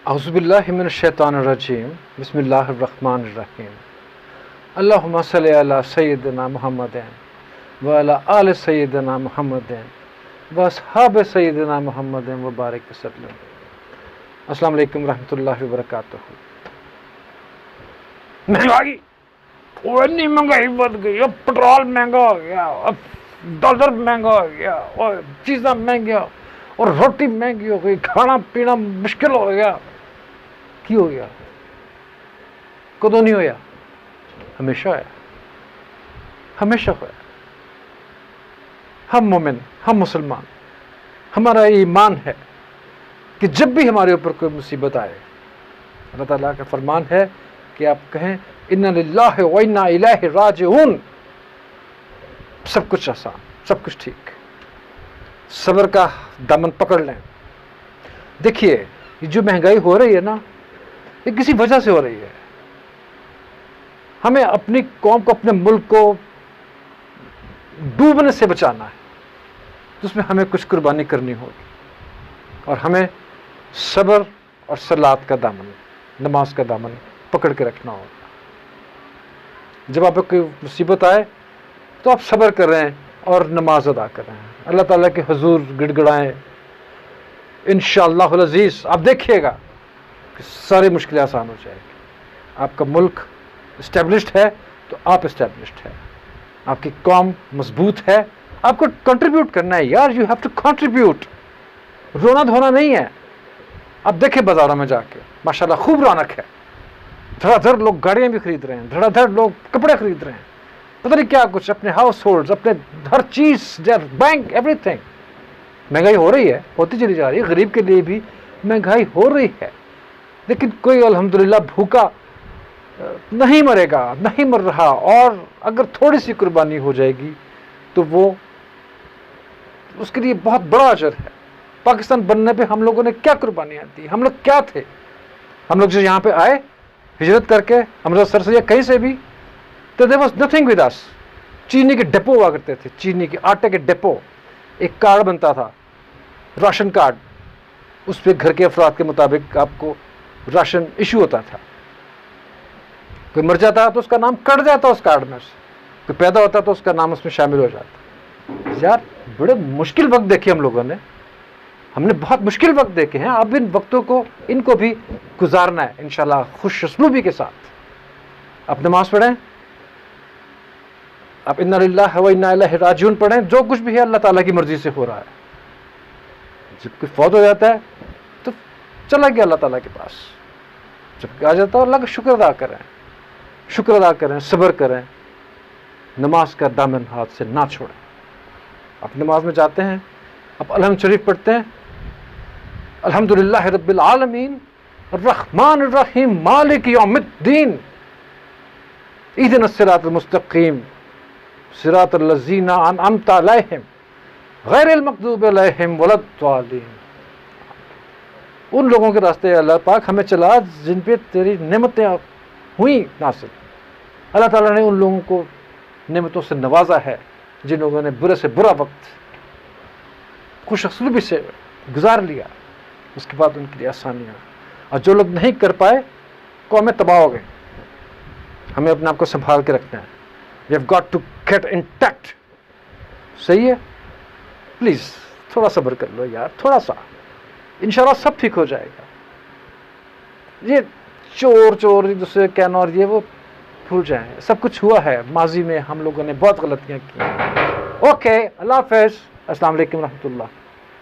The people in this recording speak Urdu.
اعوذ باللہ من الشیطان الرجیم بسم اللہ الرحمن الرحیم اللہم صلی علی سیدنا محمد وعلی آل سیدنا محمد واصحاب سیدنا محمد وبارک وسلم۔ السلام علیکم ورحمۃ اللہ وبرکاتہ۔ مہنگائی، اتنی مہنگائی بڑھ گئی، اب پٹرول مہنگا ہو گیا، اب ڈالر مہنگا ہو گیا، اور چیزیں مہنگی اور روٹی مہنگی ہو گئی، کھانا پینا مشکل ہو گیا۔ کی ہو گیا؟ کدوں نہیں ہویا؟ ہمیشہ ہے، ہمیشہ ہوا۔ ہم مومن، ہم مسلمان، ہمارا ایمان ہے کہ جب بھی ہمارے اوپر کوئی مصیبت آئے، اللہ تعالیٰ کا فرمان ہے کہ آپ کہیں اِنَّا لِلَّهِ وَإِنَّا إِلَيْهِ راجعون۔ سب کچھ آسان، سب کچھ ٹھیک۔ صبر کا دامن پکڑ لیں۔ دیکھیے، یہ جو مہنگائی ہو رہی ہے نا، یہ کسی وجہ سے ہو رہی ہے۔ ہمیں اپنی قوم کو، اپنے ملک کو ڈوبنے سے بچانا ہے، تو اس میں ہمیں کچھ قربانی کرنی ہوگی، اور ہمیں صبر اور صلات کا دامن، نماز کا دامن پکڑ کے رکھنا ہوگا۔ جب آپ کو کوئی مصیبت آئے تو آپ صبر کریں اور نماز ادا کریں، اللہ تعالیٰ کے حضور گڑ گڑائیں۔ انشاءاللہ العزیز آپ دیکھیے گا کہ ساری مشکلیں آسان ہو جائے گی۔ آپ کا ملک اسٹیبلشڈ ہے تو آپ اسٹیبلشڈ ہے، آپ کی قوم مضبوط ہے۔ آپ کو کنٹریبیوٹ کرنا ہے یار، یو ہیو ٹو کنٹریبیوٹ۔ رونا دھونا نہیں ہے۔ آپ دیکھیں بازاروں میں جا کے، ماشاءاللہ خوب رونق ہے، دھڑا دھڑ لوگ گاڑیاں بھی خرید رہے ہیں، دھڑا دھڑ لوگ کپڑے خرید رہے ہیں، پتہ نہیں کیا کچھ، اپنے ہاؤس ہولڈز، اپنے ہر چیز، بینک، ایوری تھنگ۔ مہنگائی ہو رہی ہے، ہوتی چلی جا رہی ہے، غریب کے لیے بھی مہنگائی ہو رہی ہے، لیکن کوئی الحمدللہ بھوکا نہیں مرے گا، نہیں مر رہا۔ اور اگر تھوڑی سی قربانی ہو جائے گی تو وہ اس کے لیے بہت بڑا اجر ہے۔ پاکستان بننے پہ ہم لوگوں نے کیا قربانیاں دی؟ ہم لوگ کیا تھے؟ ہم لوگ جو یہاں پہ آئے ہجرت کر کے، امرتسر سے یا کہیں سے بھی، تو there was nothing with us. چینی کے ڈپو ہوا کرتے تھے، چینی کے آٹے کے ڈپو، ایک کارڈ بنتا تھا، راشن کارڈ، اس پہ گھر کے افراد کے مطابق آپ کو راشن ایشو ہوتا تھا۔ کوئی مر جاتا تو اس کا نام کٹ جاتا اس کارڈ میں سے، کوئی پیدا ہوتا تو اس کا نام اس میں شامل ہو جاتا۔ یار بڑے مشکل وقت دیکھے ہم لوگوں نے، ہم نے بہت مشکل وقت دیکھے ہیں۔ اب ان وقتوں کو، ان کو بھی گزارنا ہے انشاءاللہ خوش اسلوبی کے ساتھ۔ آپ نماز پڑھیں، آپ اِنَّا لِلَّهِ وَإِنَّا إِلَيْهِ راجعون پڑھیں۔ جو کچھ بھی ہے اللہ تعالیٰ کی مرضی سے ہو رہا ہے۔ جب کوئی فوت ہو جاتا ہے تو چلا گیا اللہ تعالیٰ کے پاس، جب آ جاتا ہے اللہ کا شکر ادا کریں، شکر ادا کریں، صبر کریں، نماز کا دامن ہاتھ سے نہ چھوڑیں۔ آپ نماز میں جاتے ہیں، آپ الحمد شریف پڑھتے ہیں، الحمدللہ رب العالمین الرحمن الرحیم مالک یوم الدین اہدنا الصراط المستقیم صراط الذین انعمت علیہم غیر المغضوب علیہم ولا الضالین۔ ان لوگوں کے راستے اللہ پاک ہمیں چلا جن پہ تیری نعمتیں ہوئیں ناصل۔ اللہ تعالیٰ نے ان لوگوں کو نعمتوں سے نوازا ہے جن لوگوں نے برے سے برا وقت خوش اسلوبی سے گزار لیا، اس کے بعد ان کے لیے آسانیاں۔ اور جو لوگ نہیں کر پائے، قومیں تباہ ہو گئیں۔ ہمیں اپنے آپ کو سنبھال کے رکھنا ہے۔ We have got to get intact. صحیح ہے؟ پلیز تھوڑا صبر کر لو یار، تھوڑا سا، انشاءاللہ سب ٹھیک ہو جائے گا۔ یہ چور دوسرے کہنا اور یہ وہ بھول جائیں، سب کچھ ہوا ہے ماضی میں، ہم لوگوں نے بہت غلطیاں کی۔ اوکے، اللہ حافظ، السلام علیکم ورحمۃ اللہ۔